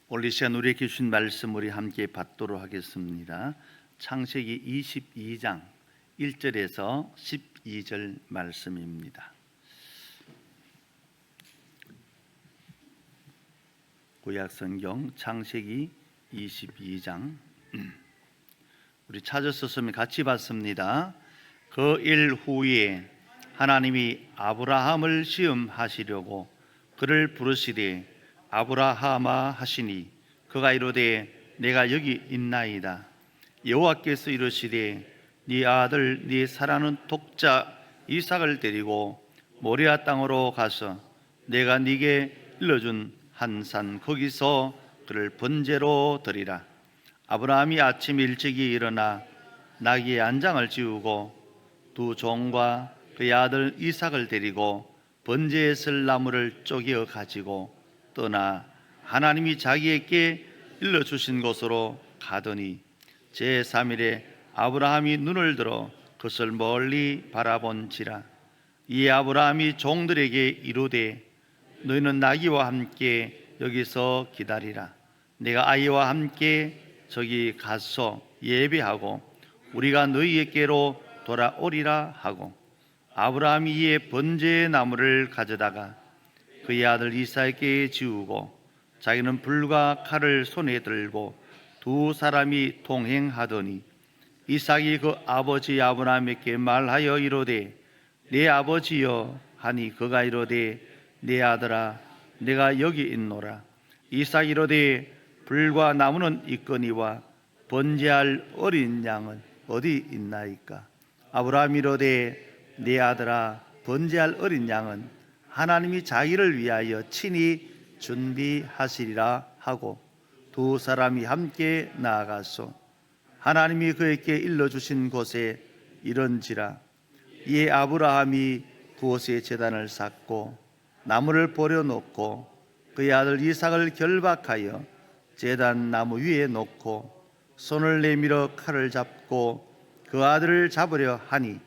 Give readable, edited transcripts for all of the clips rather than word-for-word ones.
오늘 이 시간 우리에게 주신 말씀 우리 함께 받도록 하겠습니다. 창세기 22장 1절에서 12절 말씀입니다. 구약성경 창세기 22장 우리 찾았었으면 같이 봤습니다. 그 일 후에 하나님이 아브라함을 시험하시려고 그를 부르시되 아브라함아 하시니 그가 이르되 내가 여기 있나이다. 여호와께서 이르시되 네 아들 네 사랑하는 독자 이삭을 데리고 모리아 땅으로 가서 내가 네게 일러준 한 산 거기서 그를 번제로 드리라. 아브라함이 아침 일찍이 일어나 나귀의 안장을 지우고 두 종과 그의 아들 이삭을 데리고 번제에 쓸 나무를 쪼개어 가지고 떠나 하나님이 자기에게 일러주신 곳으로 가더니 제3일에 아브라함이 눈을 들어 그것을 멀리 바라본지라. 이에 아브라함이 종들에게 이르되 너희는 나귀와 함께 여기서 기다리라. 내가 아이와 함께 저기 가서 예배하고 우리가 너희에게로 돌아오리라 하고 아브라함이 이에 번제의 나무를 가져다가 그의 아들 이삭에게 지우고 자기는 불과 칼을 손에 들고 두 사람이 동행하더니 이삭이 그 아버지 아브라함에게 말하여 이르되 내 아버지여 하니 그가 이르되 내 아들아 내가 여기 있노라. 이삭이 이르되 불과 나무는 있거니와 번제할 어린 양은 어디 있나이까. 아브라함이 이르되 내 아들아 번제할 어린 양은 하나님이 자기를 위하여 친히 준비하시리라 하고 두 사람이 함께 나아가서 하나님이 그에게 일러주신 곳에 이른지라. 이에 아브라함이 그곳에 제단을 쌓고 나무를 버려놓고 그의 아들 이삭을 결박하여 제단 나무 위에 놓고 손을 내밀어 칼을 잡고 그 아들을 잡으려 하니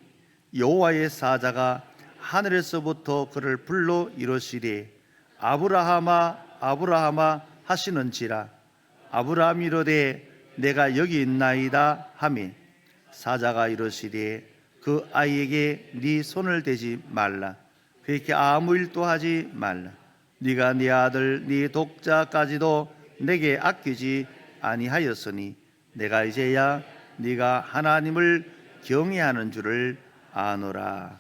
여호와의 사자가 하늘에서부터 그를 불러 이르시되 아브라함아 아브라함아 하시는지라. 아브라함이 이르되 내가 여기 있나이다 하매 사자가 이르시되 그 아이에게 네 손을 대지 말라. 그에게 아무 일도 하지 말라. 네가 네 아들 네 독자까지도 내게 아끼지 아니하였으니 내가 이제야 네가 하나님을 경외하는 줄을 아노라.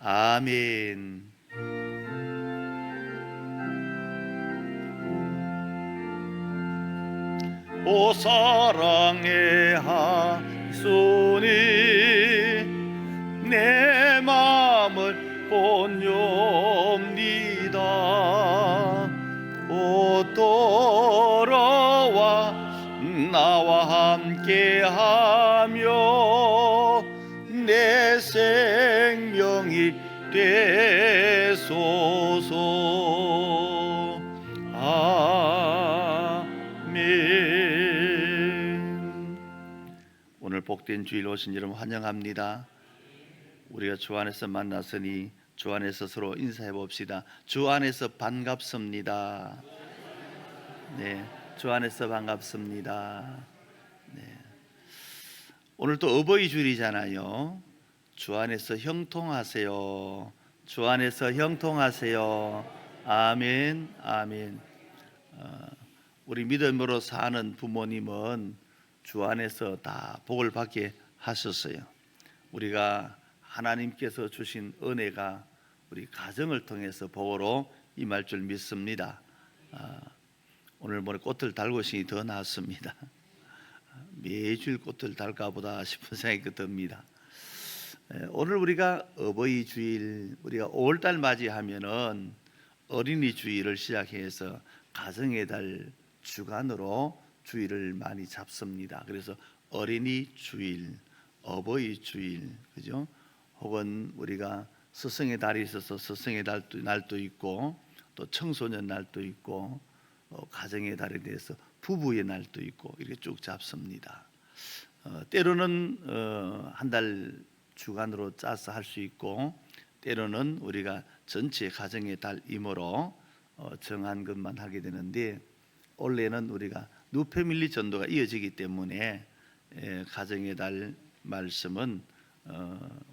아멘. 오 사랑의 하소니 내 마음을 본엽니다. 오 돌아와 나와 함께하며 내 생명이 되소서. 아멘. 오늘 복된 주일 오신 여러분 환영합니다. 우리가 주 안에서 만났으니 주 안에서 서로 인사해 봅시다. 주 안에서 반갑습니다. 네, 주 안에서 반갑습니다. 네. 오늘 또 어버이 주일이잖아요. 주 안에서 형통하세요. 주 안에서 형통하세요. 아멘, 아멘. 우리 믿음으로 사는 부모님은 주 안에서 다 복을 받게 하셨어요. 우리가 하나님께서 주신 은혜가 우리 가정을 통해서 복으로 임할 줄 믿습니다. 오늘 모레 꽃을 달고 오시니 더 낫습니다. 매주일 꽃을 달까 보다 싶은 생각이 듭니다. 오늘 우리가 어버이 주일, 우리가 5월달 맞이하면은 어린이 주일을 시작해서 가정의 달 주간으로 주일을 많이 잡습니다. 그래서 어린이 주일, 어버이 주일, 그죠? 혹은 우리가 스승의 달이 있어서 스승의 날도 있고 또 청소년 날도 있고 가정의 달에 대해서 부부의 날도 있고 이렇게 쭉 잡습니다. 때로는 한 달 주간으로 짜서 할 수 있고 때로는 우리가 전체 가정의 달이므로 정한 것만 하게 되는데 올해는 우리가 뉴패밀리 전도가 이어지기 때문에 가정의 달 말씀은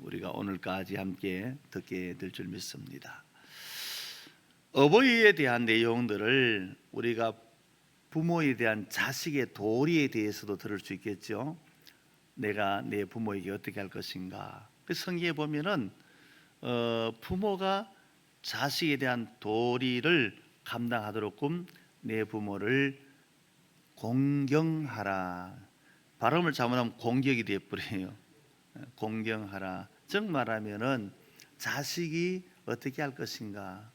우리가 오늘까지 함께 듣게 될 줄 믿습니다. 어버이에 대한 내용들을 우리가 부모에 대한 자식의 도리에 대해서도 들을 수 있겠죠. 내가 내 부모에게 어떻게 할 것인가. 그 성경에 보면은 부모가 자식에 대한 도리를 감당하도록끔 내 부모를 공경하라. 발음을 잘못하면 공격이 되어버려요. 공경하라. 즉 말하면은 자식이 어떻게 할 것인가.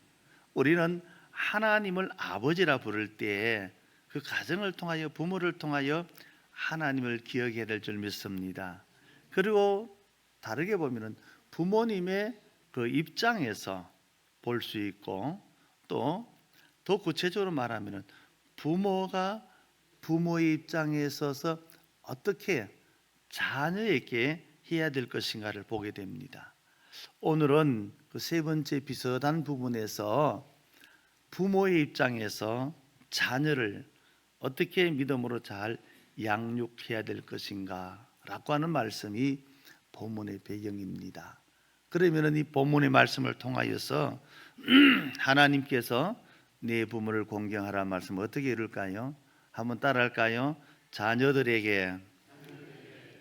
우리는 하나님을 아버지라 부를 때 그 가정을 통하여 부모를 통하여 하나님을 기억해야 될 줄 믿습니다. 그리고 다르게 보면은 부모님의 그 입장에서 볼 수 있고, 또 더 구체적으로 말하면은 부모가 부모의 입장에 서서 어떻게 자녀에게 해야 될 것인가를 보게 됩니다. 오늘은 그 세 번째 비슷한 부분에서 부모의 입장에서 자녀를 어떻게 믿음으로 잘 양육해야 될 것인가 라고 하는 말씀이 본문의 배경입니다. 그러면 이 본문의 말씀을 통하여서 하나님께서 내 부모를 공경하라 말씀 어떻게 이룰까요? 한번 따라할까요? 자녀들에게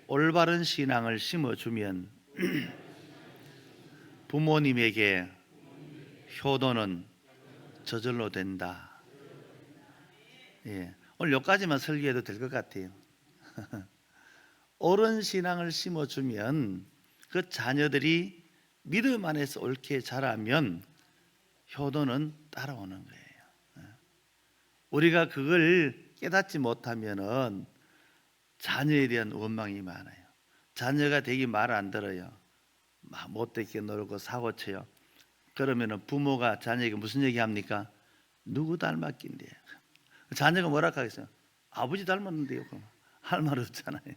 올바른 신앙을 심어주면 부모님에게 효도는 저절로 된다. 예, 오늘 여기까지만 설교해도 될 것 같아요. 옳은 신앙을 심어주면 그 자녀들이 믿음 안에서 옳게 자라면 효도는 따라오는 거예요. 우리가 그걸 깨닫지 못하면은 자녀에 대한 원망이 많아요. 자녀가 되게 말 안 들어요. 못되게 놀고 사고쳐요. 그러면은 부모가 자녀에게 무슨 얘기 합니까? 누구 닮았긴데. 자녀가 뭐라 하겠어요? 아버지 닮았는데요. 할 말 없잖아요.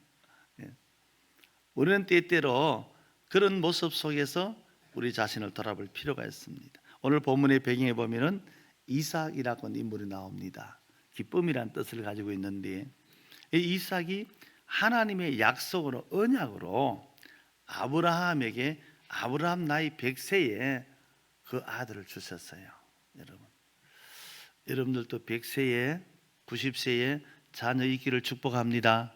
우리는 때때로 그런 모습 속에서 우리 자신을 돌아볼 필요가 있습니다. 오늘 본문의 배경에 보면은 이삭이라고 하는 인물이 나옵니다. 기쁨이란 뜻을 가지고 있는데, 이 이삭이 하나님의 약속으로, 언약으로 아브라함에게 아브라함 나이 100세에 그 아들을 주셨어요. 여러분들도 100세에 90세에 자녀 있기를 축복합니다.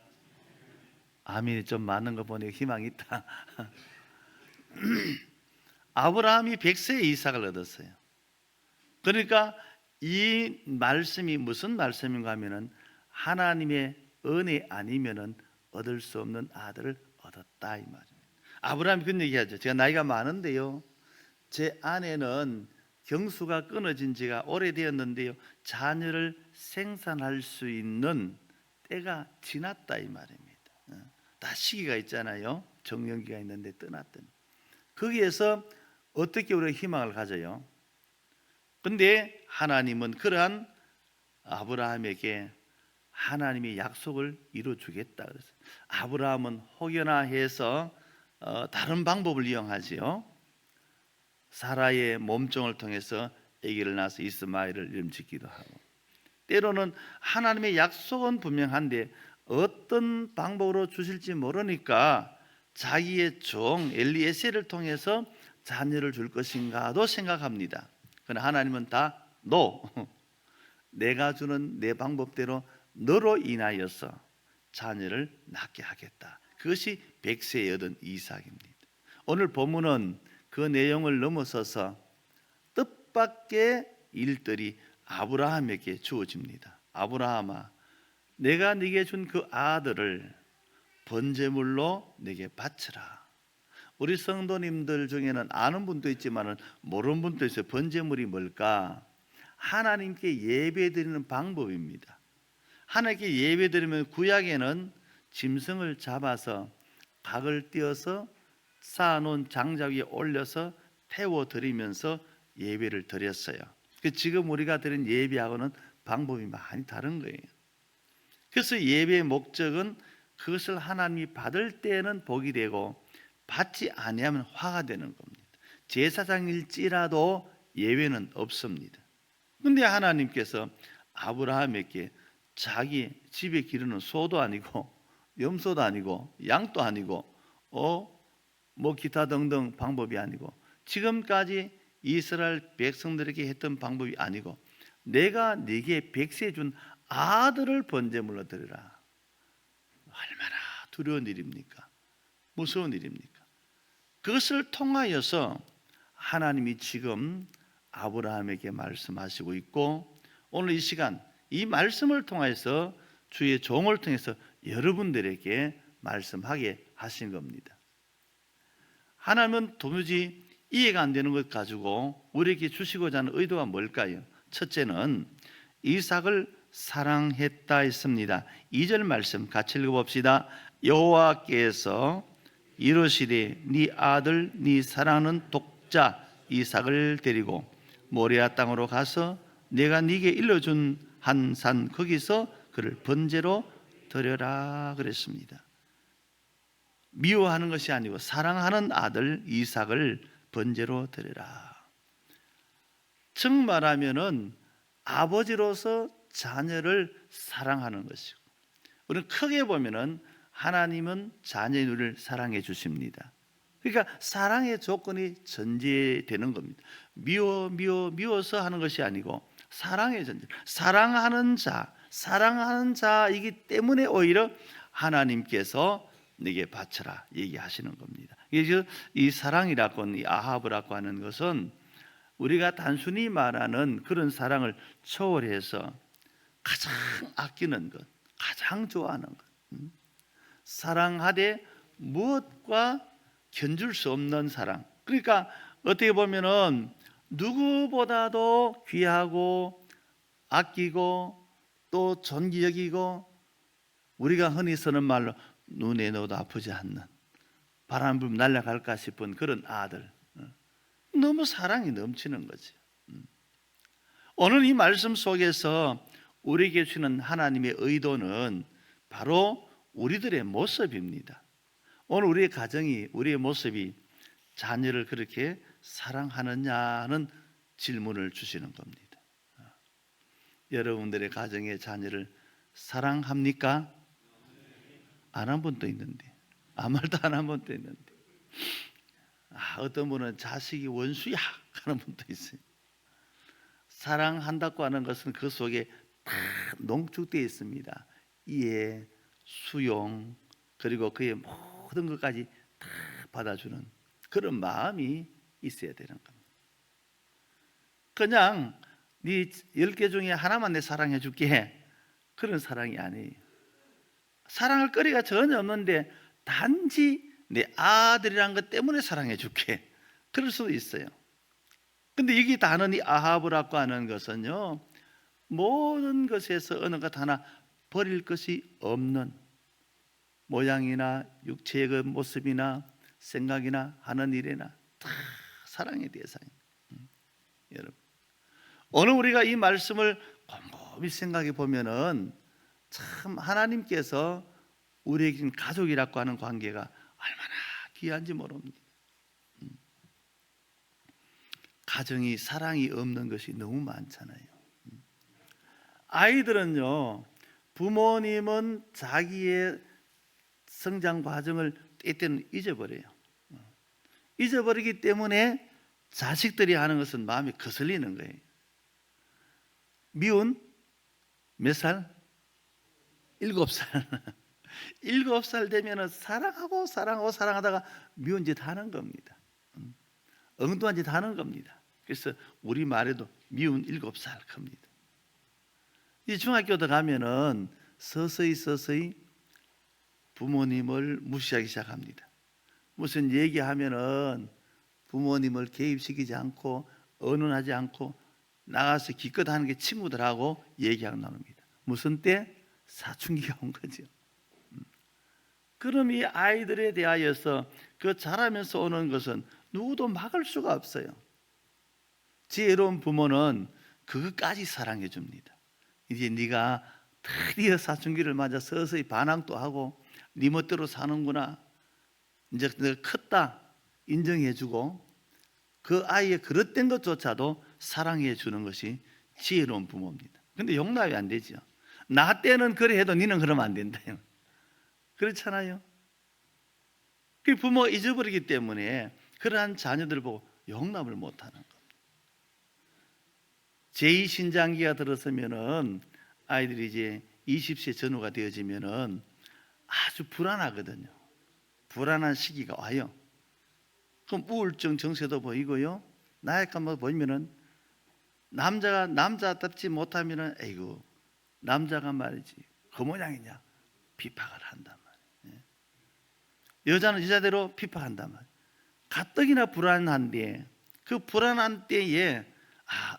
아멘이 좀 많은 거 보니 희망이 있다. 아브라함이 100세에 이삭을 얻었어요. 그러니까 이 말씀이 무슨 말씀인가 하면은 하나님의 은혜 아니면은 얻을 수 없는 아들을 얻었다 이 말입니다. 아브라함이 그런 얘기하죠. 제가 나이가 많은데요, 제 아내는 경수가 끊어진 지가 오래되었는데요, 자녀를 생산할 수 있는 때가 지났다 이 말입니다. 다 시기가 있잖아요. 정년기가 있는데 떠났더니 거기에서 어떻게 우리가 희망을 가져요? 근데 하나님은 그러한 아브라함에게 하나님의 약속을 이루어주겠다 그랬어요. 아브라함은 혹여나 해서 다른 방법을 이용하지요. 사라의 몸종을 통해서 아기를 낳아서 이스마엘을 이름 짓기도 하고, 때로는 하나님의 약속은 분명한데 어떤 방법으로 주실지 모르니까 자기의 종 엘리에셀을 통해서 자녀를 줄 것인가도 생각합니다. 그러나 하나님은 다 NO, 내가 주는 내 방법대로 너로 인하여서 자녀를 낳게 하겠다. 그것이 100세에 얻은 이삭입니다. 오늘 본문은 그 내용을 넘어서서 뜻밖의 일들이 아브라함에게 주어집니다. 아브라함아, 내가 네게 준 그 아들을 번제물로 내게 바치라. 우리 성도님들 중에는 아는 분도 있지만 모르는 분도 있어요. 번제물이 뭘까? 하나님께 예배드리는 방법입니다. 하나님께 예배드리면 구약에는 짐승을 잡아서 각을 띄어서 쌓아놓은 장작 위에 올려서 태워드리면서 예배를 드렸어요. 지금 우리가 드린 예배하고는 방법이 많이 다른 거예요. 그래서 예배의 목적은 그것을 하나님이 받을 때에는 복이 되고 받지 아니하면 화가 되는 겁니다. 제사장일지라도 예외는 없습니다. 그런데 하나님께서 아브라함에게 자기 집에 기르는 소도 아니고 염소도 아니고 양도 아니고 뭐 기타 등등 방법이 아니고 지금까지 이스라엘 백성들에게 했던 방법이 아니고 내가 네게 백세 준 아들을 번제물로 드리라. 얼마나 두려운 일입니까? 무서운 일입니까? 그것을 통하여서 하나님이 지금 아브라함에게 말씀하시고 있고 오늘 이 시간 이 말씀을 통해서 주의 종을 통해서 여러분들에게 말씀하게 하신 겁니다. 하나님은 도무지 이해가 안 되는 것 가지고 우리에게 주시고자 하는 의도가 뭘까요? 첫째는 이삭을 사랑했다 했습니다. 2절 말씀 같이 읽어봅시다. 여호와께서 이르시되 네 아들 네 사랑하는 독자 이삭을 데리고 모리아 땅으로 가서 내가 네게 일러준 한 산 거기서 그를 번제로 드려라 그랬습니다. 미워하는 것이 아니고 사랑하는 아들 이삭을 번제로 드려라. 즉 말하면은 아버지로서 자녀를 사랑하는 것이고 우리는 크게 보면은 하나님은 자녀의 우리를 사랑해 주십니다. 그러니까 사랑의 조건이 전제되는 겁니다. 미워서 하는 것이 아니고 사랑의 전제. 사랑하는 자이기 때문에 오히려 하나님께서 네게 바쳐라 얘기하시는 겁니다. 이 사랑이라고 이 아합이라고 하는 것은 우리가 단순히 말하는 그런 사랑을 초월해서 가장 아끼는 것, 가장 좋아하는 것, 사랑하되 무엇과 견줄 수 없는 사랑. 그러니까 어떻게 보면은 누구보다도 귀하고 아끼고 또 존귀 여기고 우리가 흔히 쓰는 말로 눈에 넣어도 아프지 않는 바람 불면 날아갈까 싶은 그런 아들. 너무 사랑이 넘치는 거죠. 오늘 이 말씀 속에서 우리에게 주시는 하나님의 의도는 바로 우리들의 모습입니다. 오늘 우리의 가정이 우리의 모습이 자녀를 그렇게 사랑하느냐는 질문을 주시는 겁니다. 여러분들의 가정의 자녀를 사랑합니까? 안 한 분도 있는데 아무 말도 안 한 분도 있는데 어떤 분은 자식이 원수야 하는 분도 있어요. 사랑한다고 하는 것은 그 속에 다 농축되어 있습니다. 이해, 수용 그리고 그의 모든 것까지 다 받아주는 그런 마음이 있어야 되는 겁니다. 그냥 네 10개 중에 하나만 내 사랑해 줄게 그런 사랑이 아니에요. 사랑할 거리가 전혀 없는데 단지 내 아들이란 것 때문에 사랑해 줄게 그럴 수도 있어요. 근데 여기 다는 이 아합이라고 하는 것은요 모든 것에서 어느 것 하나 버릴 것이 없는 모양이나 육체의 그 모습이나 생각이나 하는 일이나 다 사랑의 대상입니다. 여러분 오늘 우리가 이 말씀을 곰곰이 생각해 보면은 참 하나님께서 우리에게 가족이라고 하는 관계가 얼마나 귀한지 모릅니다. 가정이 사랑이 없는 것이 너무 많잖아요. 아이들은요 부모님은 자기의 성장 과정을 때때는 잊어버려요. 잊어버리기 때문에 자식들이 하는 것은 마음이 거슬리는 거예요. 미운 몇 살? 7살. 7살 되면 사랑하다가 미운 짓 하는 겁니다. 엉뚱한 짓 하는 겁니다. 그래서 우리 말에도 미운 7살 겁니다. 이 중학교도 가면은 서서히 부모님을 무시하기 시작합니다. 무슨 얘기하면은 부모님을 개입시키지 않고 언언하지 않고 나가서 기껏 하는 게 친구들하고 얘기하고 나눕니다. 무슨 때? 사춘기가 온 거죠. 그럼 이 아이들에 대하여서 그 자라면서 오는 것은 누구도 막을 수가 없어요. 지혜로운 부모는 그것까지 사랑해 줍니다. 이제 네가 드디어 사춘기를 맞아 서서히 반항도 하고 네 멋대로 사는구나. 이제 내가 컸다 인정해 주고 그 아이의 그릇된 것조차도 사랑해 주는 것이 지혜로운 부모입니다. 근데 용납이 안 되죠. 나 때는 그래 해도 니는 그러면 안 된다. 그렇잖아요. 그 부모가 잊어버리기 때문에 그러한 자녀들 보고 용납을 못하는 겁니다. 제2신장기가 들어서면은 아이들이 이제 20세 전후가 되어지면은 아주 불안하거든요. 불안한 시기가 와요. 그럼 우울증 증세도 보이고요. 나약함도 보이면은 남자가 남자답지 못하면은 에이구 남자가 말이지 그 모양이냐 비판을 한단 말이에요. 여자는 여자대로 비판한단 말이에요. 가뜩이나 불안한데 그 불안한 때에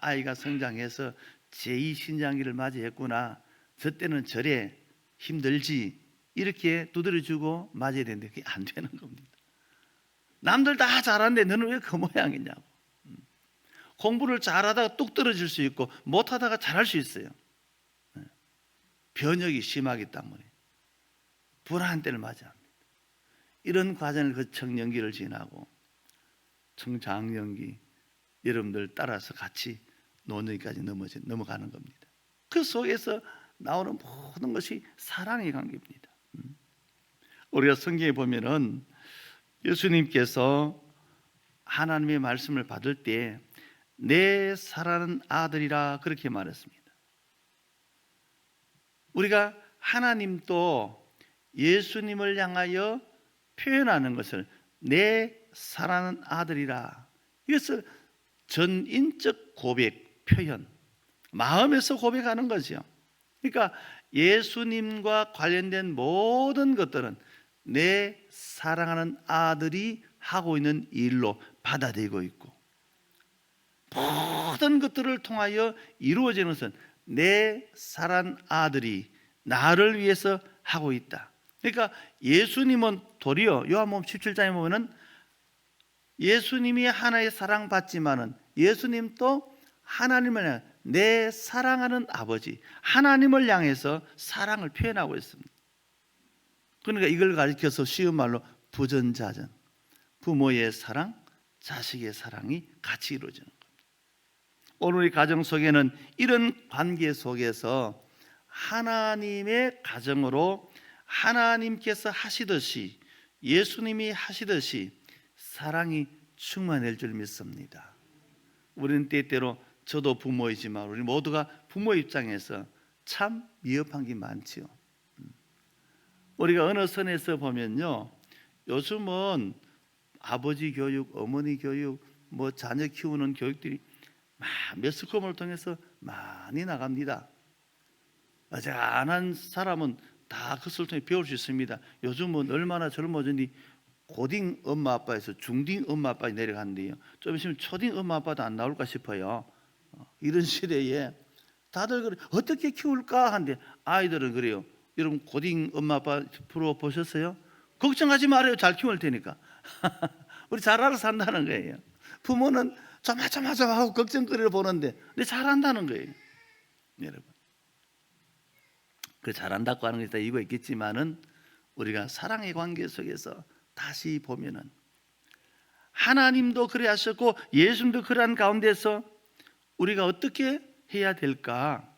아이가 성장해서 제2신장기를 맞이했구나. 저 때는 저래 힘들지 이렇게 두드려주고 맞아야 되는데 그게 안 되는 겁니다. 남들 다 잘하는데 너는 왜 그 모양이냐고. 공부를 잘하다가 뚝 떨어질 수 있고 못하다가 잘할 수 있어요. 변혁이 심하기 때문에 불안한 때를 맞이합니다. 이런 과정을 그 청년기를 지나고 청장년기 여러분들 따라서 같이 노년기까지 넘어가는 겁니다. 그 속에서 나오는 모든 것이 사랑의 관계입니다. 우리가 성경에 보면은 예수님께서 하나님의 말씀을 받을 때 내 사랑하는 아들이라 그렇게 말했습니다. 우리가 하나님도 예수님을 향하여 표현하는 것을 내 사랑하는 아들이라, 이것을 전인적 고백, 표현, 마음에서 고백하는 거죠. 그러니까 예수님과 관련된 모든 것들은 내 사랑하는 아들이 하고 있는 일로 받아들이고 있고, 모든 것들을 통하여 이루어지는 것은 내 사랑하는 아들이 나를 위해서 하고 있다. 그러니까 예수님은 도리어 요한복음 17장에 보면은 예수님이 하나의 사랑받지만은 예수님도 하나님을 향해 내 사랑하는 아버지 하나님을 향해서 사랑을 표현하고 있습니다. 그러니까 이걸 가리켜서 쉬운 말로 부전자전, 부모의 사랑, 자식의 사랑이 같이 이루어지는 겁니다. 오늘 우리 가정 속에는 이런 관계 속에서 하나님의 가정으로 하나님께서 하시듯이 예수님이 하시듯이 사랑이 충만할 줄 믿습니다. 우리는 때때로 저도 부모이지만 우리 모두가 부모 입장에서 참 미흡한 게 많지요. 우리가 어느 선에서 보면요, 요즘은 아버지 교육, 어머니 교육, 뭐 자녀 키우는 교육들이 매스컴을 통해서 많이 나갑니다. 어지간한 사람은 다 그것을 통해 배울 수 있습니다. 요즘은 얼마나 젊어졌니 고딩 엄마 아빠에서 중딩 엄마 아빠에 내려갔는데요, 좀 있으면 초딩 엄마 아빠도 안 나올까 싶어요. 이런 시대에 다들 그래 어떻게 키울까 하는데 아이들은 그래요. 여러분 고딩 엄마 아빠 프로 보셨어요? 걱정하지 말아요. 잘 키울 테니까. 우리 잘 알아서 한다는 거예요. 부모는 조마조마조마 하고 걱정거리를 보는데 근데 잘한다는 거예요. 여러분 그 잘한다고 하는 게 다 이유가 있겠지만은 우리가 사랑의 관계 속에서 다시 보면은 하나님도 그래 하셨고 예수님도 그러한 가운데서 우리가 어떻게 해야 될까?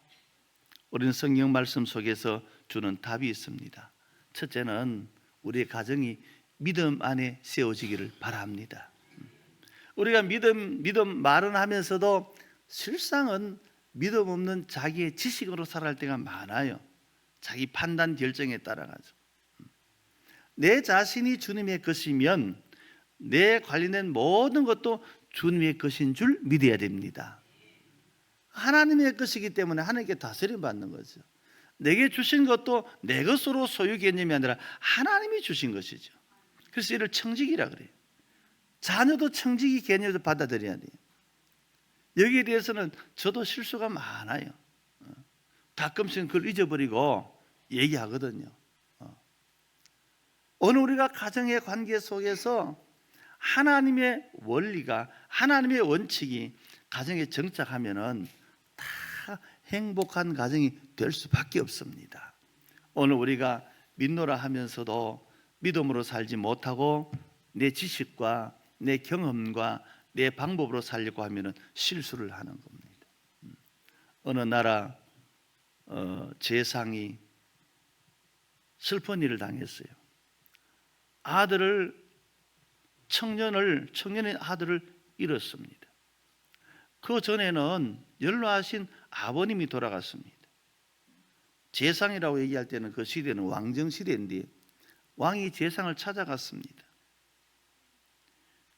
우리는 성경 말씀 속에서 주는 답이 있습니다. 첫째는 우리의 가정이 믿음 안에 세워지기를 바랍니다. 우리가 믿음 말은 하면서도 실상은 믿음 없는 자기의 지식으로 살아갈 때가 많아요. 자기 판단 결정에 따라가죠. 내 자신이 주님의 것이면 내 관련된 모든 것도 주님의 것인 줄 믿어야 됩니다. 하나님의 것이기 때문에 하나님께 다스림 받는 거죠. 내게 주신 것도 내 것으로 소유 개념이 아니라 하나님이 주신 것이죠. 그래서 이를 청지기라 그래요. 자녀도 청지기 개념에서 받아들여야 돼요. 여기에 대해서는 저도 실수가 많아요. 가끔씩은 그걸 잊어버리고 얘기하거든요. 오늘 우리가 가정의 관계 속에서 하나님의 원리가, 하나님의 원칙이 가정에 정착하면은 다 행복한 가정이 될 수밖에 없습니다. 오늘 우리가 믿노라 하면서도 믿음으로 살지 못하고 내 지식과 내 경험과 내 방법으로 살려고 하면은 실수를 하는 겁니다. 어느 나라 제상이 슬픈 일을 당했어요. 청년의 아들을 잃었습니다. 그 전에는 연로하신 아버님이 돌아갔습니다. 제상이라고 얘기할 때는 그 시대는 왕정 시대인데 왕이 제상을 찾아갔습니다.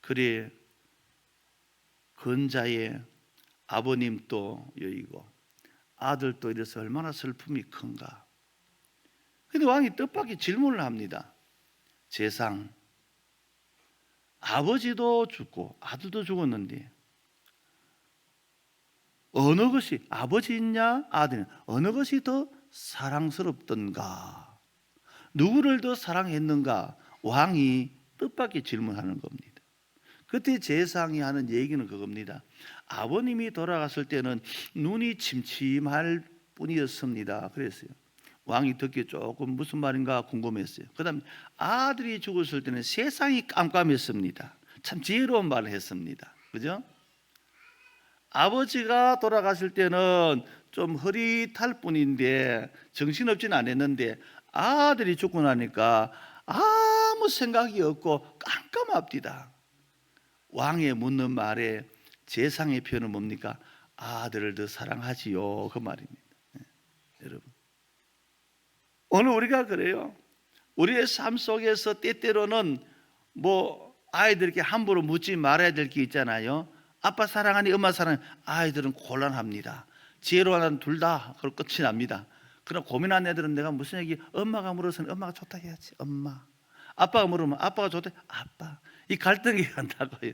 그래 근자의 아버님도 여의고 아들도 이래서 얼마나 슬픔이 큰가. 근데 왕이 뜻밖의 질문을 합니다. 제상, 아버지도 죽고 아들도 죽었는데 어느 것이, 아버지 있냐 아들은 어느 것이 더 사랑스럽던가, 누구를 더 사랑했는가? 왕이 뜻밖의 질문하는 겁니다. 그때 제상이 하는 얘기는 그겁니다. 아버님이 돌아갔을 때는 눈이 침침할 뿐이었습니다. 그랬어요. 왕이 듣기에 조금 무슨 말인가 궁금했어요. 그 다음에 아들이 죽었을 때는 세상이 깜깜했습니다. 참 지혜로운 말을 했습니다. 그죠? 아버지가 돌아갔을 때는 좀 흐릿할 뿐인데 정신없지는 않았는데 아들이 죽고 나니까 아무 생각이 없고 깜깜합디다. 왕의 묻는 말에 제상의 표현은 뭡니까? 아들을 더 사랑하지요, 그 말입니다. 네, 여러분, 오늘 우리가 그래요. 우리의 삶 속에서 때때로는 아이들에게 함부로 묻지 말아야 될 게 있잖아요. 아빠 사랑하니 엄마 사랑하니. 아이들은 곤란합니다. 지혜로운 둘 다 그걸 끝이 납니다. 그럼 고민한 애들은 내가 무슨 얘기, 엄마가 물어서는 엄마가 좋다 해야지, 엄마. 아빠가 물으면 아빠가 좋다, 아빠. 이 갈등이 간다고요.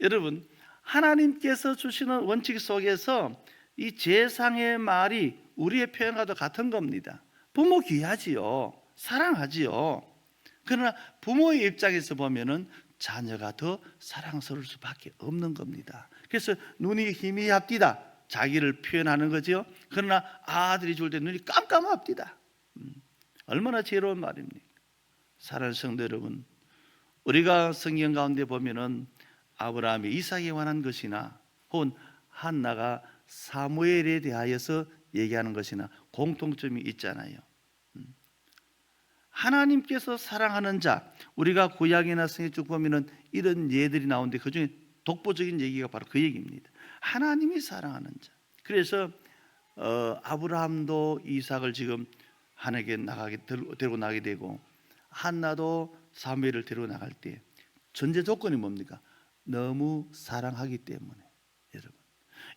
여러분, 하나님께서 주시는 원칙 속에서 이 제상의 말이 우리의 표현과도 같은 겁니다. 부모 귀하지요, 사랑하지요. 그러나 부모의 입장에서 보면은 자녀가 더 사랑스러울 수밖에 없는 겁니다. 그래서 눈이 희미합디다, 자기를 표현하는 거죠. 그러나 아들이 죽을 때 눈이 깜깜합디다. 얼마나 지혜로운 말입니까? 사랑하는 성도 여러분, 우리가 성경 가운데 보면은 아브라함이 이삭에 관한 것이나 혹은 한나가 사무엘에 대하여서 얘기하는 것이나 공통점이 있잖아요. 하나님께서 사랑하는 자, 우리가 구약이나 성경 쭉 보면은 이런 예들이 나오는데 그중에 독보적인 얘기가 바로 그 얘기입니다. 하나님이 사랑하는 자. 그래서 아브라함도 이삭을 지금 하나님께 데리고 나가게 되고, 한나도 사무엘을 데리고 나갈 때 전제 조건이 뭡니까? 너무 사랑하기 때문에.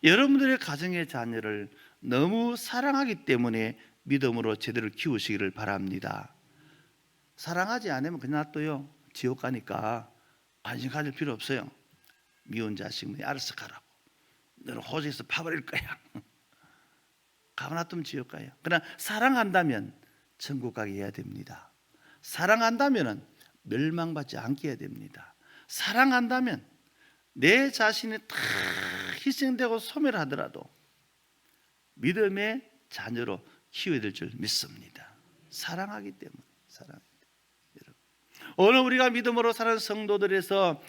여러분들의 가정의 자녀를 너무 사랑하기 때문에 믿음으로 제대로 키우시기를 바랍니다. 사랑하지 않으면 그냥 놔둬요. 지옥 가니까 관심 가질 필요 없어요. 미운 자식 알아서 가라고, 너는 호적에서 파버릴 거야. 가만 놔두면 지옥 가요. 그러나 사랑한다면 천국 가게 해야 됩니다. 사랑한다면 멸망받지 않게 해야 됩니다. 사랑한다면 내 자신이 다 희생되고 소멸하더라도 믿음의 자녀로 키워야 될 줄 믿습니다. 사랑하기 때문에. 오늘 우리가 믿음으로 사는 성도들에서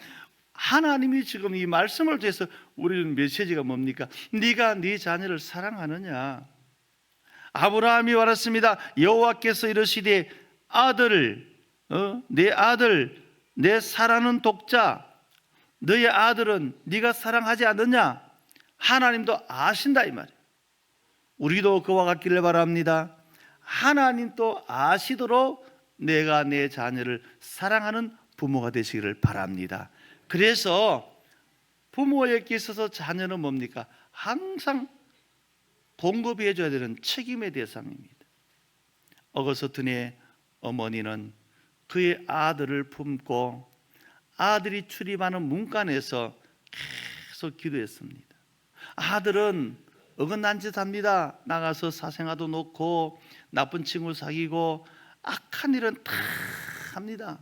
하나님이 지금 이 말씀을 통해서 우리는 메시지가 뭡니까? 네가 네 자녀를 사랑하느냐? 아브라함이 말했습니다. 여호와께서 이르시되 내 아들, 내 사랑하는 독자, 너의 아들은 네가 사랑하지 않느냐? 하나님도 아신다, 이 말이에요. 우리도 그와 같기를 바랍니다. 하나님도 아시도록 내가 내 자녀를 사랑하는 부모가 되시기를 바랍니다. 그래서 부모에게 있어서 자녀는 뭡니까? 항상 공급해 줘야 되는 책임의 대상입니다. 어거스틴의 어머니는 그의 아들을 품고 아들이 출입하는 문간에서 계속 기도했습니다. 아들은 어긋난 짓 합니다. 나가서 사생아도 놓고 나쁜 친구 사귀고 악한 일은 다 합니다.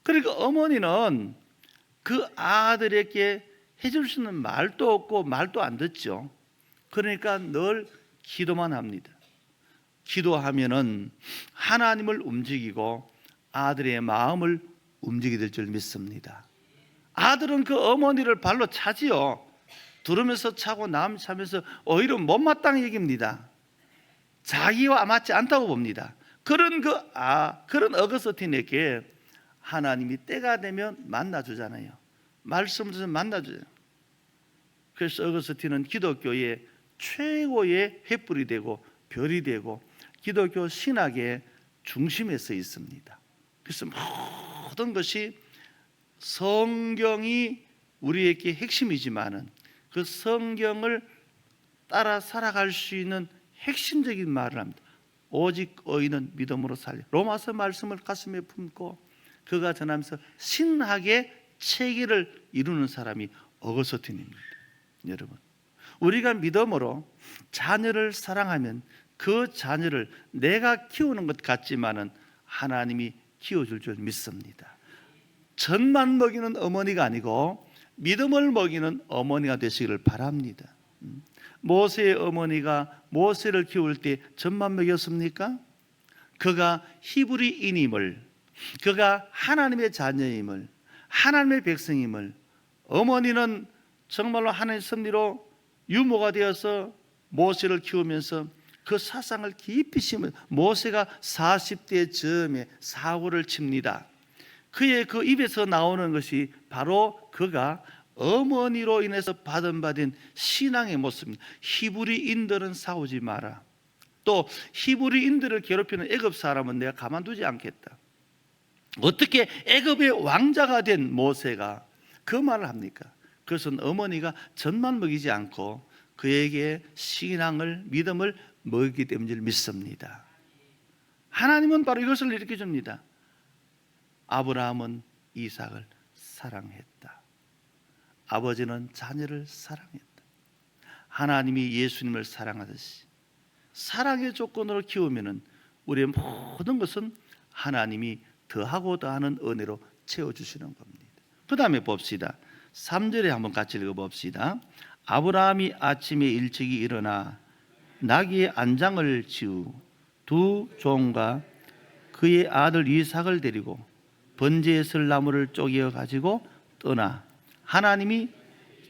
그러니까 어머니는 그 아들에게 해줄 수 있는 말도 없고 말도 안 듣죠. 그러니까 늘 기도만 합니다. 기도하면은 하나님을 움직이고 아들의 마음을 움직이게 될 줄 믿습니다. 아들은 그 어머니를 발로 차지요. 두르면서 차고 남 차면서 오히려 못마땅히 여깁니다. 자기와 맞지 않다고 봅니다. 그런 어거스틴에게 하나님이 때가 되면 만나주잖아요. 말씀을 주면 만나주잖아요. 그래서 어거스틴은 기독교의 최고의 횃불이 되고 별이 되고 기독교 신학의 중심에 서 있습니다. 그래서 모든 것이 성경이 우리에게 핵심이지만은 그 성경을 따라 살아갈 수 있는 핵심적인 말을 합니다. 오직 의인은 믿음으로 살리. 로마서 말씀을 가슴에 품고 그가 전하면서 신학의 체계를 이루는 사람이 어거스틴입니다. 여러분, 우리가 믿음으로 자녀를 사랑하면 그 자녀를 내가 키우는 것 같지만은 하나님이 키워줄 줄 믿습니다. 젖만 먹이는 어머니가 아니고 믿음을 먹이는 어머니가 되시기를 바랍니다. 모세의 어머니가 모세를 키울 때 젖만 먹였습니까? 그가 히브리인임을, 그가 하나님의 자녀임을, 하나님의 백성임을, 어머니는 정말로 하나님의 섭리로 유모가 되어서 모세를 키우면서 그 사상을 깊이 심은 모세가 40대 즈음에 사고를 칩니다. 그의 그 입에서 나오는 것이 바로 그가 어머니로 인해서 받은 신앙의 모습입니다. 히브리인들은 싸우지 마라. 또 히브리인들을 괴롭히는 애굽 사람은 내가 가만두지 않겠다. 어떻게 애굽의 왕자가 된 모세가 그 말을 합니까? 그것은 어머니가 젖만 먹이지 않고 그에게 신앙을, 믿음을 먹이기 때문을 믿습니다. 하나님은 바로 이것을 일으켜 줍니다. 아브라함은 이삭을 사랑했다. 아버지는 자녀를 사랑했다. 하나님이 예수님을 사랑하듯이 사랑의 조건으로 키우면 우리의 모든 것은 하나님이 더하고 더하는 은혜로 채워주시는 겁니다. 그 다음에 봅시다. 3절에 한번 같이 읽어봅시다. 아브라함이 아침에 일찍이 일어나 나귀의 안장을 지우 두 종과 그의 아들 이삭을 데리고 번제에 쓸 나무를 쪼개어 가지고 떠나 하나님이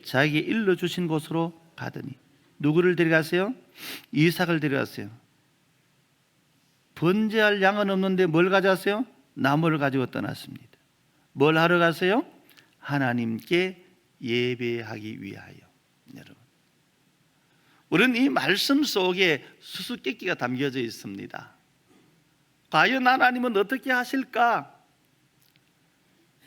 자기에게 일러주신 곳으로 가더니 누구를 데려가세요? 이삭을 데려갔어요. 번제할 양은 없는데 뭘 가져왔어요? 나무를 가지고 떠났습니다. 뭘 하러 가세요? 하나님께 예배하기 위하여. 여러분, 우리는 이 말씀 속에 수수께끼가 담겨져 있습니다. 과연 하나님은 어떻게 하실까?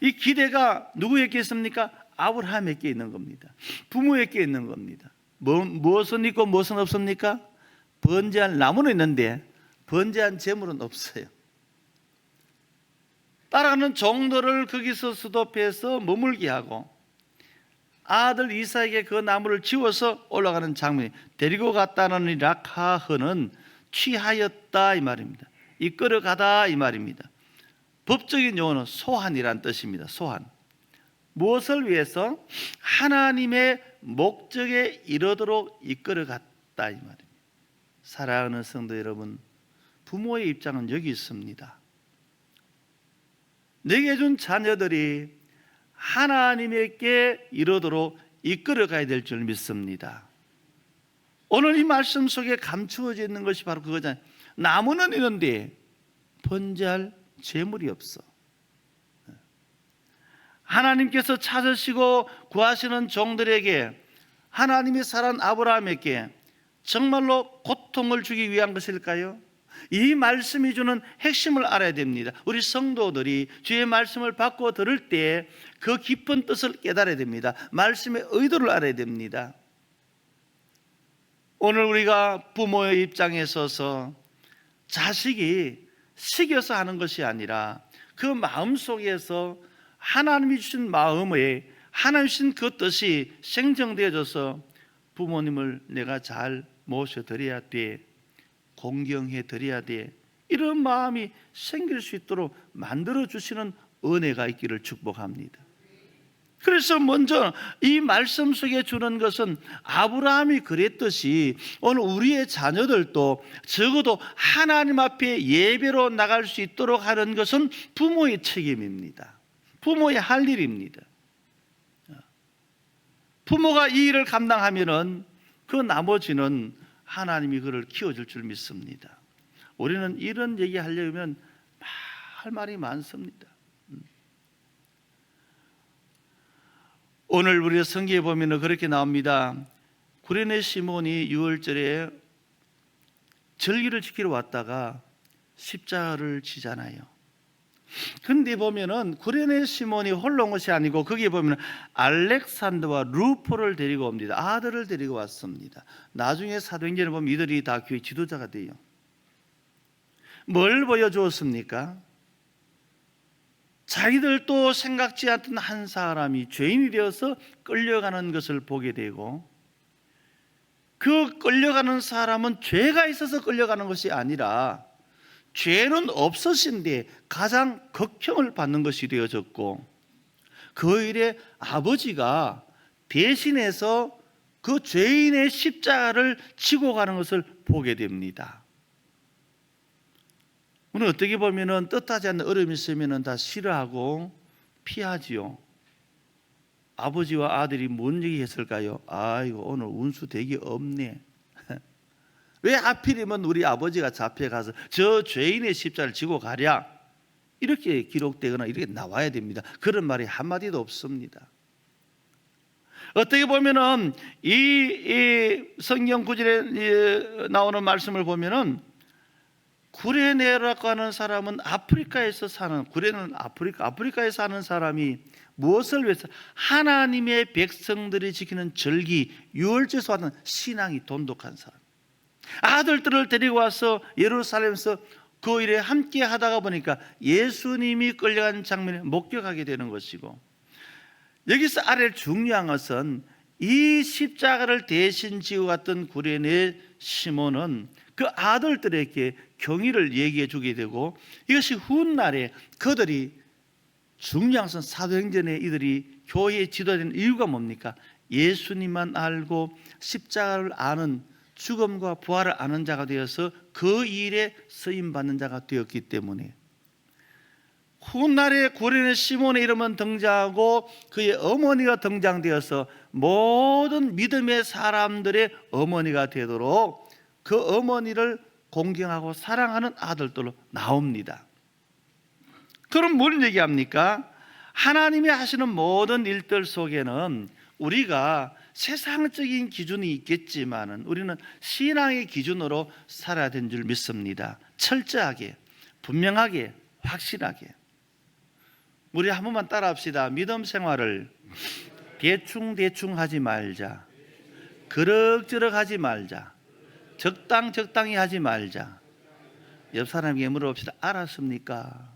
이 기대가 누구에게 있습니까? 아브라함에게 있는 겁니다. 부모에게 있는 겁니다. 무엇은 있고 무엇은 없습니까? 번제할 나무는 있는데 번제한 제물은 없어요. 따라가는 종들을 거기서 수도패해서 머물게 하고 아들 이삭에게 그 나무를 지워서 올라가는 장면이 데리고 갔다는 락하흐는 취하였다 이 말입니다. 이끌어가다 이 말입니다. 법적인 용어는 소환이란 뜻입니다. 소환. 무엇을 위해서? 하나님의 목적에 이르도록 이끌어갔다 이 말입니다. 사랑하는 성도 여러분, 부모의 입장은 여기 있습니다. 내게 준 자녀들이 하나님에게 이르도록 이끌어가야 될 줄 믿습니다. 오늘 이 말씀 속에 감추어져 있는 것이 바로 그거잖아요. 나무는 있는데 번제할 재물이 없어. 하나님께서 찾으시고 구하시는 종들에게 하나님이 사랑한 아브라함에게 정말로 고통을 주기 위한 것일까요? 이 말씀이 주는 핵심을 알아야 됩니다. 우리 성도들이 주의 말씀을 받고 들을 때 그 깊은 뜻을 깨달아야 됩니다. 말씀의 의도를 알아야 됩니다. 오늘 우리가 부모의 입장에 서서 자식이 식여서 하는 것이 아니라 그 마음 속에서 하나님이 주신 마음에 하나님 주신 그 뜻이 생성되어져서 부모님을 내가 잘 모셔드려야 돼, 공경해드려야 돼, 이런 마음이 생길 수 있도록 만들어주시는 은혜가 있기를 축복합니다. 그래서 먼저 이 말씀 속에 주는 것은 아브라함이 그랬듯이 오늘 우리의 자녀들도 적어도 하나님 앞에 예배로 나갈 수 있도록 하는 것은 부모의 책임입니다. 부모의 할 일입니다. 부모가 이 일을 감당하면은 그 나머지는 하나님이 그를 키워줄 줄 믿습니다. 우리는 이런 얘기 하려면 할 말이 많습니다. 오늘 우리가 성경에 보면 그렇게 나옵니다. 구레네 시몬이 유월절에 절기를 지키러 왔다가 십자가를 지잖아요. 근데 보면은 구레네 시몬이 홀로 온 것이 아니고 거기에 보면 알렉산더와 루포를 데리고 옵니다. 아들을 데리고 왔습니다. 나중에 사도행전을 보면 이들이 다 교회 지도자가 돼요. 뭘 보여주었습니까? 자기들도 생각지 않던 한 사람이 죄인이 되어서 끌려가는 것을 보게 되고, 그 끌려가는 사람은 죄가 있어서 끌려가는 것이 아니라 죄는 없으신데 가장 극형을 받는 것이 되어졌고, 그 일에 아버지가 대신해서 그 죄인의 십자가를 지고 가는 것을 보게 됩니다. 우리는 어떻게 보면 뜻하지 않는 어려움이 있으면 다 싫어하고 피하지요. 아버지와 아들이 뭔 얘기 했을까요? 아이고, 오늘 운수 되게 없네. 왜 하필이면 우리 아버지가 잡혀가서 저 죄인의 십자를 지고 가랴? 이렇게 기록되거나 이렇게 나와야 됩니다. 그런 말이 한마디도 없습니다. 어떻게 보면은 이 성경 구절에 나오는 말씀을 보면은 구레네라고 하는 사람은 아프리카에서 사는, 구레네는 아프리카에 사는 사람이 무엇을 위해서? 하나님의 백성들이 지키는 절기, 유월절에서 하는 신앙이 돈독한 사람. 아들들을 데리고 와서 예루살렘에서 그 일에 함께 하다가 보니까 예수님이 끌려간 장면을 목격하게 되는 것이고, 여기서 아래 중요한 것은 이 십자가를 대신 지고 갔던 구레네 시몬은 그 아들들에게 경의를 얘기해 주게 되고, 이것이 훗날에 그들이 중요한 것은 사도행전에 이들이 교회의 지도자된 이유가 뭡니까? 예수님만 알고 십자가를 아는, 죽음과 부활을 아는 자가 되어서 그 일에 쓰임받는 자가 되었기 때문에 훗날에 구레네 시몬의 이름은 등장하고 그의 어머니가 등장되어서 모든 믿음의 사람들의 어머니가 되도록 그 어머니를 공경하고 사랑하는 아들들로 나옵니다. 그럼 뭘 얘기합니까? 하나님이 하시는 모든 일들 속에는 우리가 세상적인 기준이 있겠지만 우리는 신앙의 기준으로 살아야 되는 줄 믿습니다. 철저하게, 분명하게, 확실하게. 우리 한 번만 따라합시다. 믿음 생활을 대충 하지 말자. 그럭저럭 하지 말자. 적당히 하지 말자. 옆 사람에게 물어봅시다. 알았습니까?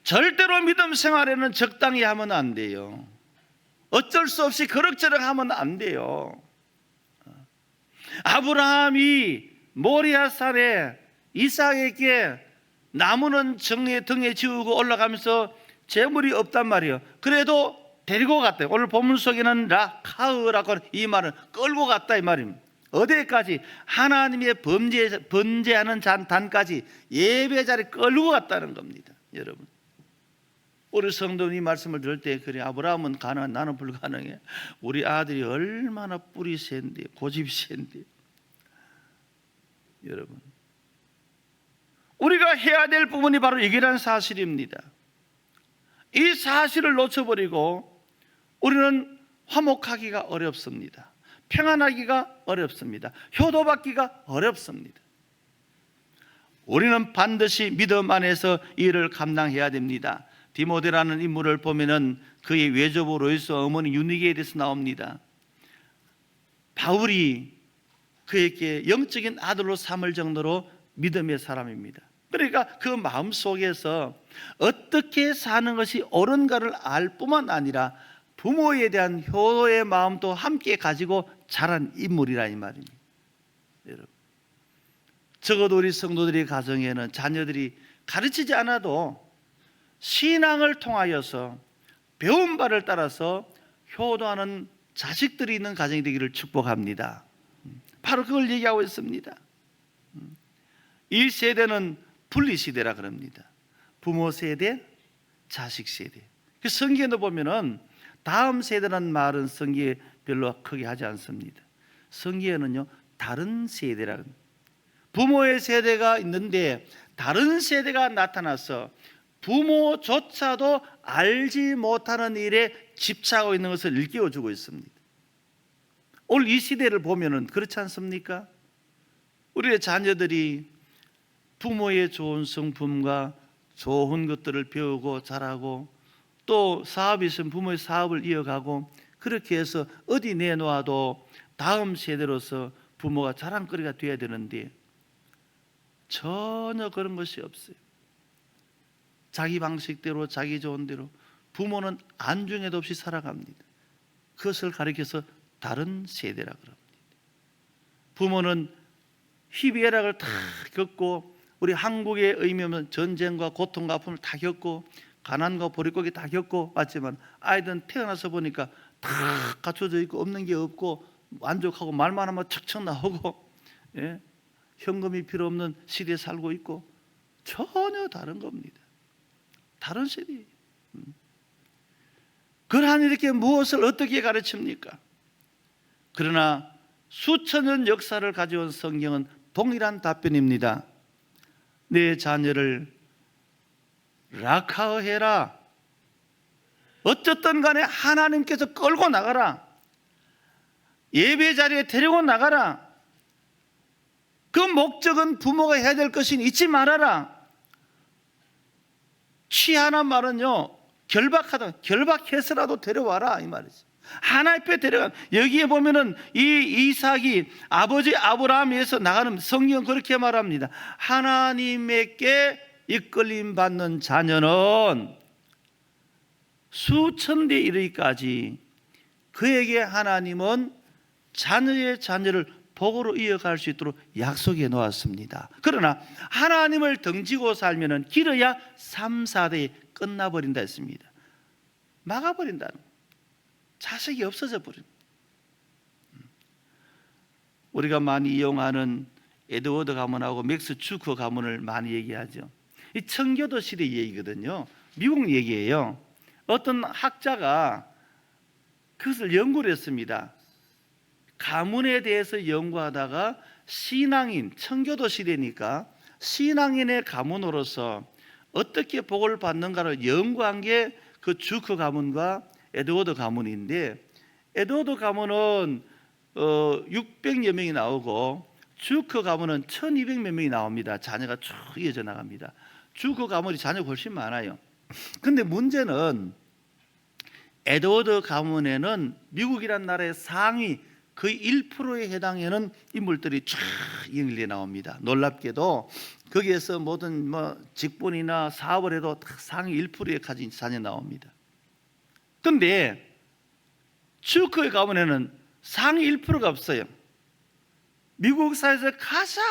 절대로 믿음 생활에는 적당히 하면 안 돼요. 어쩔 수 없이 그럭저럭 하면 안 돼요. 아브라함이 모리아산에 이삭에게 나무는 등에 지우고 올라가면서 재물이 없단 말이에요. 그래도 데리고 갔대요. 오늘 본문 속에는 라카으라고 이 말은 끌고 갔다 이 말입니다. 어디까지? 하나님의 번제하는 단까지 예배 자리에 끌고 갔다는 겁니다. 여러분, 우리 성도는 이 말씀을 들을 때 그래, 아브라함은 가능한, 나는 불가능해. 우리 아들이 얼마나 뿌리 센데, 고집이 센데. 여러분, 우리가 해야 될 부분이 바로 이기란 사실입니다. 이 사실을 놓쳐버리고 우리는 화목하기가 어렵습니다. 평안하기가 어렵습니다. 효도받기가 어렵습니다. 우리는 반드시 믿음 안에서 이 일을 감당해야 됩니다. 디모데라는 인물을 보면은 그의 외조부 로이스 어머니 유니게에 대해서 나옵니다. 바울이 그에게 영적인 아들로 삼을 정도로 믿음의 사람입니다. 그러니까 그 마음 속에서 어떻게 사는 것이 옳은가를 알 뿐만 아니라 부모에 대한 효도의 마음도 함께 가지고 자란 인물이라 이 말입니다. 여러분, 적어도 우리 성도들의 가정에는 자녀들이 가르치지 않아도 신앙을 통하여서 배운 바를 따라서 효도하는 자식들이 있는 가정이 되기를 축복합니다. 바로 그걸 얘기하고 있습니다. 이 세대는 분리시대라 그럽니다. 부모 세대, 자식 세대. 성경에도 보면은 다음 세대라는 말은 성경에 별로 크게 하지 않습니다. 성경에는요, 다른 세대라는, 부모의 세대가 있는데 다른 세대가 나타나서 부모조차도 알지 못하는 일에 집착하고 있는 것을 일깨워주고 있습니다. 오늘 이 시대를 보면은 그렇지 않습니까? 우리의 자녀들이 부모의 좋은 성품과 좋은 것들을 배우고 자라고, 또 사업이 있으면 부모의 사업을 이어가고, 그렇게 해서 어디 내놓아도 다음 세대로서 부모가 자랑거리가 되어야 되는데 전혀 그런 것이 없어요. 자기 방식대로, 자기 좋은 대로 부모는 안중에도 없이 살아갑니다. 그것을 가리켜서 다른 세대라 그럽니다. 부모는 희비애락을 다 겪고, 우리 한국의 의미면 전쟁과 고통과 아픔을 다 겪고 가난과 보릿고기 다 겪고 왔지만, 아이들은 태어나서 보니까 다 갖춰져 있고 없는 게 없고 만족하고 말만 하면 척척 나오고, 예? 현금이 필요 없는 시대에 살고 있고 전혀 다른 겁니다. 다른 세대. 그러한 이렇게 무엇을 어떻게 가르칩니까? 그러나 수천 년 역사를 가져온 성경은 동일한 답변입니다. 내 자녀를 락하여해라. 어쨌든 간에 하나님께서 끌고 나가라. 예배 자리에 데리고 나가라. 그 목적은 부모가 해야 될 것이니 잊지 말아라. 취하는 말은요, 결박해서라도 데려와라 이 말이지. 하나님 앞에 데려가. 여기에 보면은 이 이삭이 아버지 아브라함에서 나가는, 성경 그렇게 말합니다. 하나님께 이끌림 받는 자녀는 수천 대 이르기까지 그에게 하나님은 자녀의 자녀를 복으로 이어갈 수 있도록 약속해 놓았습니다. 그러나 하나님을 등지고 살면은 길어야 3, 4대에 끝나버린다 했습니다. 막아버린다는 거예요. 자식이 없어져 버립니다. 우리가 많이 이용하는 에드워드 가문하고 맥스 주커 가문을 많이 얘기하죠. 이 청교도 시대 얘기거든요. 미국 얘기예요. 어떤 학자가 그것을 연구를 했습니다. 가문에 대해서 연구하다가 신앙인, 청교도 시대니까 신앙인의 가문으로서 어떻게 복을 받는가를 연구한 게 그 주커 가문과 에드워드 가문인데, 에드워드 가문은 600여 명이 나오고 주커 가문은 1200몇 명이 나옵니다. 자녀가 쭉 이어져 나갑니다. 주커 가문이 자녀가 훨씬 많아요. 근데 문제는 에드워드 가문에는 미국이란 나라의 상위 거의 1%에 해당하는 인물들이 쫙 연결돼 나옵니다. 놀랍게도 거기에서 모든 직분이나 사업을 해도 상위 1%에 가진 자녀 나옵니다. 그런데 주커의 가문에는 상위 1%가 없어요. 미국 사회에서 가장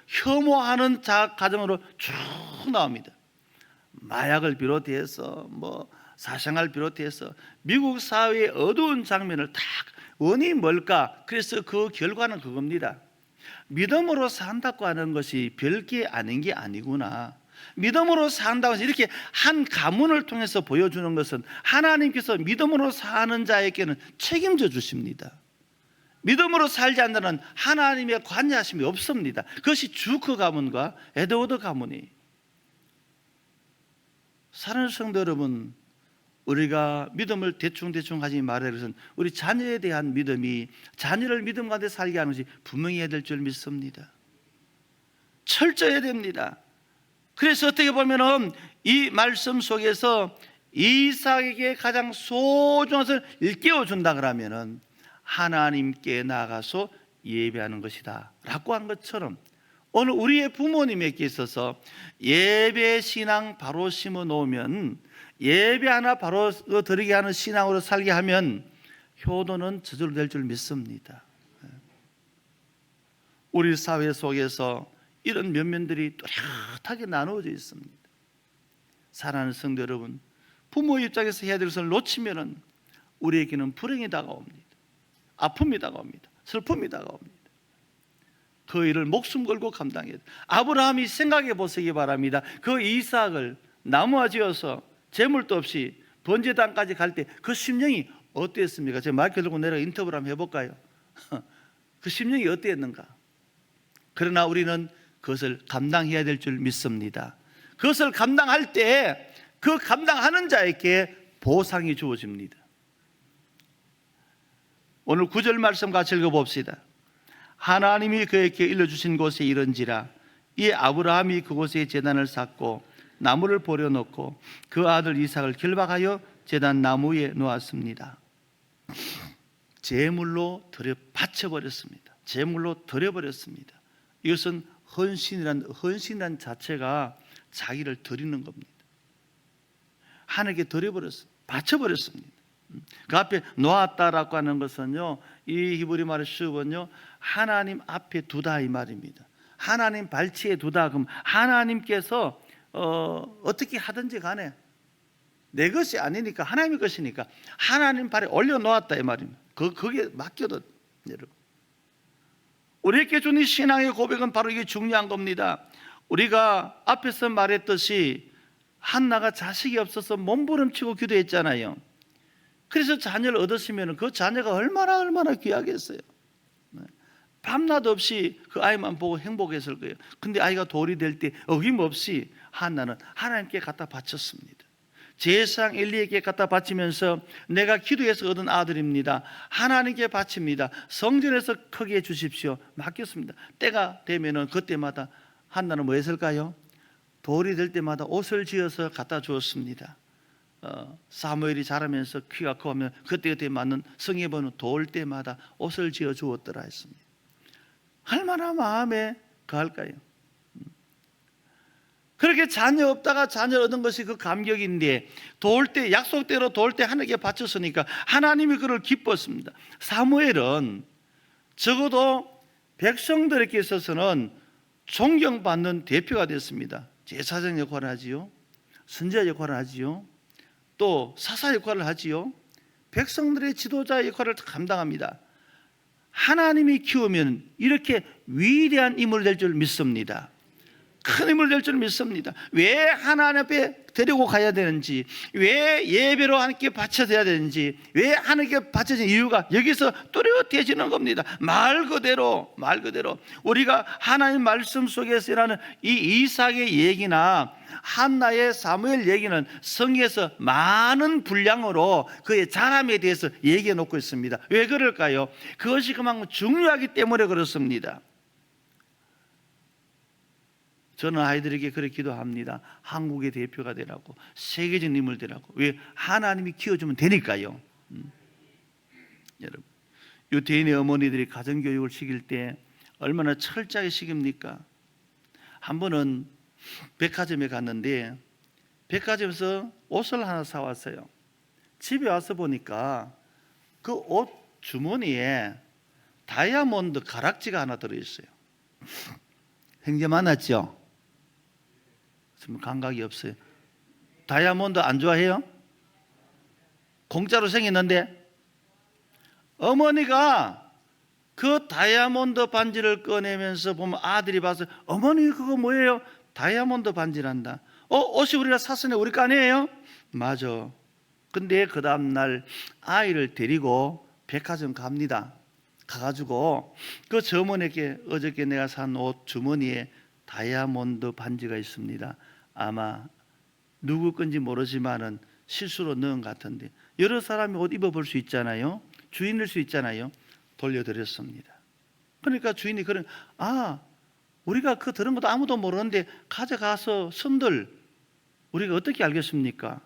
혐오하는 가정으로 쭉 나옵니다. 마약을 비롯해서 사생활 비롯해서 미국 사회의 어두운 장면을 딱, 원인이 뭘까? 그래서 그 결과는 그겁니다. 믿음으로 산다고 하는 것이 별게 아닌 게 아니구나. 믿음으로 산다고 해서 이렇게 한 가문을 통해서 보여주는 것은 하나님께서 믿음으로 사는 자에게는 책임져 주십니다. 믿음으로 살지 않는 하나님의 관여하심이 없습니다. 그것이 주커 가문과 에드워드 가문이. 사랑하는 성도 여러분, 우리가 믿음을 대충 하지 말아야 해서 우리 자녀에 대한 믿음이 자녀를 믿음 가운데 살게 하는 것이 분명히 해야 될 줄 믿습니다. 철저해야 됩니다. 그래서 어떻게 보면 이 말씀 속에서 이삭에게 가장 소중한 것을 일깨워준다 그러면 하나님께 나가서 예배하는 것이다 라고 한 것처럼, 오늘 우리의 부모님에게 있어서 예배 신앙 바로 심어 놓으면, 예배 하나 바로 드리게 하는 신앙으로 살게 하면 효도는 저절로 될 줄 믿습니다. 우리 사회 속에서 이런 면면들이 뚜렷하게 나누어져 있습니다. 사랑하는 성도 여러분, 부모 입장에서 해야 될 것을 놓치면 우리에게는 불행이 다가옵니다. 아픔이 다가옵니다. 슬픔이 다가옵니다. 그 일을 목숨 걸고 감당해야 돼요. 아브라함이 생각해 보시기 바랍니다. 그 이삭을 나무와 지어서 재물도 없이 번제단까지 갈 때 그 심령이 어땠습니까? 제가 마이크 들고 내려 인터뷰를 한번 해볼까요? 그 심령이 어땠는가? 그러나 우리는 그것을 감당해야 될 줄 믿습니다. 그것을 감당할 때 그 감당하는 자에게 보상이 주어집니다. 오늘 9절 말씀 같이 읽어봅시다. 하나님이 그에게 일러주신 곳에 이른지라 이 아브라함이 그곳에 제단을 쌓고 나무를 버려놓고 그 아들 이삭을 결박하여 제단 나무 위에 놓았습니다. 제물로 바쳐버렸습니다. 제물로 드려버렸습니다. 이것은 헌신이란 자체가 자기를 드리는 겁니다. 하나님께 드려버렸습니다. 바쳐버렸습니다. 그 앞에 놓았다라고 하는 것은요, 이 히브리 말의 슈브는요, 하나님 앞에 두다 이 말입니다. 하나님 발치에 두다. 그럼 하나님께서 어떻게 하든지 간에 내 것이 아니니까 하나님의 것이니까 하나님 발에 올려놓았다 이 말입니다. 거기에 맡겨둬. 여러분, 우리에게 주는 신앙의 고백은 바로 이게 중요한 겁니다. 우리가 앞에서 말했듯이 한나가 자식이 없어서 몸부림치고 기도했잖아요. 그래서 자녀를 얻었으면 그 자녀가 얼마나 귀하겠어요. 밤낮 없이 그 아이만 보고 행복했을 거예요. 근데 아이가 돌이 될 때 어김없이 한나는 하나님께 갖다 바쳤습니다. 제사장 엘리에게 갖다 바치면서 내가 기도해서 얻은 아들입니다. 하나님께 바칩니다. 성전에서 크게 해주십시오. 맡겼습니다. 때가 되면은 그때마다 한나는 뭐 했을까요? 돌이 될 때마다 옷을 지어서 갖다 주었습니다. 사무엘이 자라면서 키가 커면 그때 맞는 성읍은 돌 때마다 옷을 지어 주었더라 했습니다. 얼마나 마음에 거할까요? 그렇게 자녀 없다가 자녀 얻은 것이 그 감격인데 도울 때 약속대로 도울 때 하나님께 바쳤으니까 하나님이 그를 기뻤습니다. 사무엘은 적어도 백성들에게 있어서는 존경받는 대표가 됐습니다. 제사장 역할을 하지요, 선지자 역할을 하지요, 또 사사 역할을 하지요. 백성들의 지도자 역할을 감당합니다. 하나님이 키우면 이렇게 위대한 인물 될 줄 믿습니다. 큰 인물 될 줄 믿습니다. 왜 하나님 앞에 데리고 가야 되는지, 왜 예배로 함께 바쳐져야 되는지, 왜 하나님께 바쳐진 이유가 여기서 뚜렷해지는 겁니다. 말 그대로 우리가 하나님 말씀 속에서 일하는 이 이삭의 얘기나 한나의 사무엘 얘기는 성경에서 많은 분량으로 그의 자람에 대해서 얘기해 놓고 있습니다. 왜 그럴까요? 그것이 그만큼 중요하기 때문에 그렇습니다. 저는 아이들에게 그렇게 기도합니다. 한국의 대표가 되라고, 세계적 인물 되라고. 왜? 하나님이 키워주면 되니까요. 여러분, 유태인의 어머니들이 가정교육을 시킬 때 얼마나 철저하게 시킵니까? 한 번은 백화점에 갔는데 백화점에서 옷을 하나 사왔어요. 집에 와서 보니까 그 옷 주머니에 다이아몬드 가락지가 하나 들어있어요. 형제 만났죠? 감각이 없어요. 다이아몬드 안 좋아해요? 공짜로 생겼는데 어머니가 그 다이아몬드 반지를 꺼내면서 보면 아들이 봐서 어머니 그거 뭐예요? 다이아몬드 반지란다. 옷이 우리가 샀으니 우리 거 아니에요? 맞아. 근데 그 다음날 아이를 데리고 백화점 갑니다. 가가지고 그 점원에게 어저께 내가 산 옷 주머니에 다이아몬드 반지가 있습니다. 아마 누구 건지 모르지만은 실수로 넣은 것 같은데 여러 사람이 옷 입어볼 수 있잖아요. 주인일 수 있잖아요. 돌려드렸습니다. 그러니까 주인이 우리가 그 들은 것도 아무도 모르는데 가져가서 손들 우리가 어떻게 알겠습니까?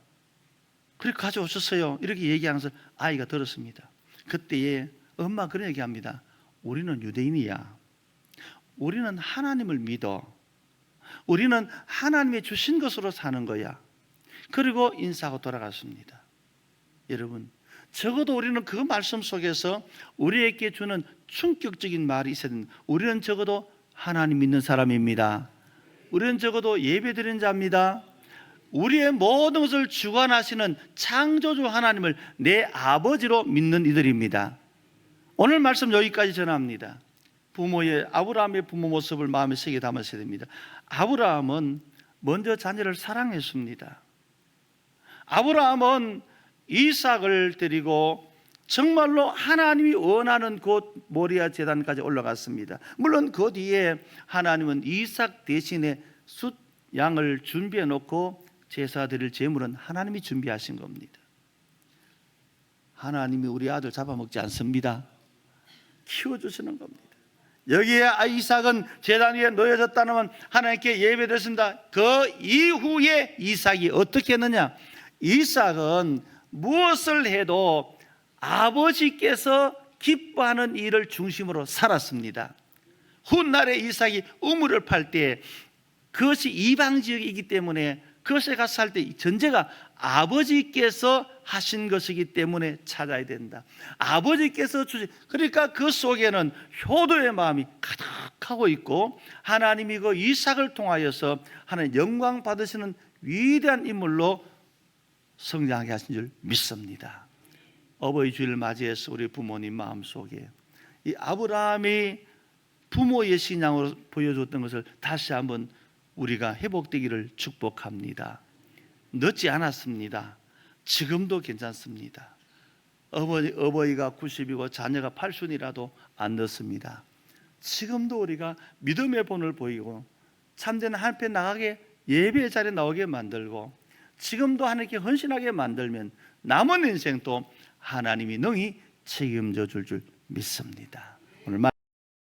그렇게 가져오셨어요. 이렇게 얘기하면서 아이가 들었습니다. 그때에 엄마 그런 얘기합니다. 우리는 유대인이야. 우리는 하나님을 믿어. 우리는 하나님이 주신 것으로 사는 거야. 그리고 인사하고 돌아갔습니다. 여러분, 적어도 우리는 그 말씀 속에서 우리에게 주는 충격적인 말이 있어야 됩니다. 우리는 적어도 하나님 믿는 사람입니다. 우리는 적어도 예배드리는 자입니다. 우리의 모든 것을 주관하시는 창조주 하나님을 내 아버지로 믿는 이들입니다. 오늘 말씀 여기까지 전합니다. 아브라함의 부모 모습을 마음에 새겨 담으셔야 됩니다. 아브라함은 먼저 자녀를 사랑했습니다. 아브라함은 이삭을 데리고 정말로 하나님이 원하는 곳 모리아 제단까지 올라갔습니다. 물론 그 뒤에 하나님은 이삭 대신에 숫 양을 준비해 놓고 제사 드릴 제물은 하나님이 준비하신 겁니다. 하나님이 우리 아들 잡아먹지 않습니다. 키워주시는 겁니다. 여기에 이삭은 제단 위에 놓여졌다는 하나님께 예배드렸습니다. 그 이후에 이삭이 어떻게 했느냐? 이삭은 무엇을 해도 아버지께서 기뻐하는 일을 중심으로 살았습니다. 훗날에 이삭이 우물을 팔 때 그것이 이방 지역이기 때문에 그것에 가서 살 때 전제가 아버지께서 하신 것이기 때문에 찾아야 된다. 아버지께서 주신, 그러니까 그 속에는 효도의 마음이 가득하고 있고 하나님이 그 이삭을 통하여서 하나님 영광 받으시는 위대한 인물로 성장하게 하신 줄 믿습니다. 어버이 주일을 맞이해서 우리 부모님 마음속에 이 아브라함이 부모의 신앙으로 보여줬던 것을 다시 한번 우리가 회복되기를 축복합니다. 늦지 않았습니다. 지금도 괜찮습니다. 어버이가 90이고 자녀가 80이라도 안 늦습니다. 지금도 우리가 믿음의 본을 보이고 참된 하나님 앞에 나가게 예배의 자리에 나오게 만들고 지금도 하나님께 헌신하게 만들면 남은 인생도 하나님이 능히 책임져 줄 믿습니다. 오늘